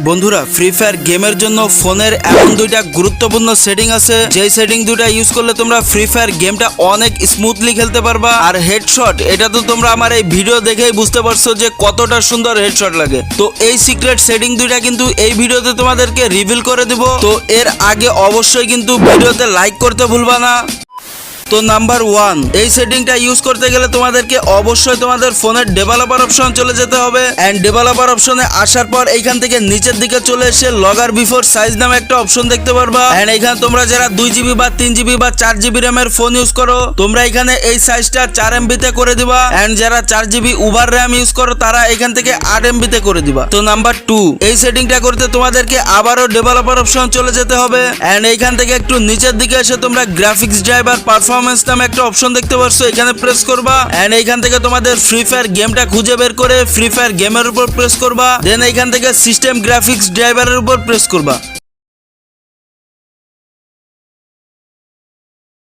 বন্ধুরা free fire গেমের জন্য ফোনের এমন দুইটা গুরুত্বপূর্ণ সেটিং আছে যেই সেটিং দুইটা ইউজ করলে তোমরা ফ্রি ফায়ার গেমটা অনেক স্মুথলি খেলতে পারবা। আর হেডশট এটা তো তোমরা আমার এই ভিডিও দেখেই বুঝতে পারছো যে কতটা সুন্দর হেডশট লাগে। তো এই সিক্রেট সেটিং দুইটা কিন্তু এই ভিডিওতে তোমাদেরকে রিভিল করে দিব। তো এর আগে অবশ্যই কিন্তু ভিডিওতে লাইক করতে ভুলবা না। তো নাম্বার 1, এই সেটিংটা ইউজ করতে গেলে তোমাদেরকে অবশ্যই তোমাদের ফোনের ডেভেলপার অপশন চলে যেতে হবে। এন্ড ডেভেলপার অপশনে আসার পর এইখান থেকে নিচের দিকে চলে এসে লগার বিফোর সাইজ নামে একটা অপশন দেখতে পারবা। এন্ড এইখানে তোমরা যারা 2GB বা 3GB বা 4GB র্যামের ফোন ইউজ করো তোমরা এখানে এই সাইজটা 4MB তে করে দিবা। এন্ড যারা 4GB ওভার র্যাম ইউজ করো তারা এখান থেকে 8MB তে করে দিবা। তো নাম্বার 2, এই সেটিংটা করতে তোমাদেরকে আবারও ডেভেলপার অপশন চলে যেতে হবে। এন্ড এইখান থেকে একটু নিচের দিকে এসে তোমরা গ্রাফিক্স ড্রাইভার পারফরম্যান্স নামে একটা অপশন দেখতে পারছো, এখানে প্রেস করবা। এন্ড এইখান থেকে তোমাদের ফ্রি ফায়ার গেমটা খুঁজে বের করে ফ্রি ফায়ার গেমের উপর প্রেস করবা। দেন এইখান থেকে সিস্টেম গ্রাফিক্স ড্রাইভারের উপর প্রেস করবা।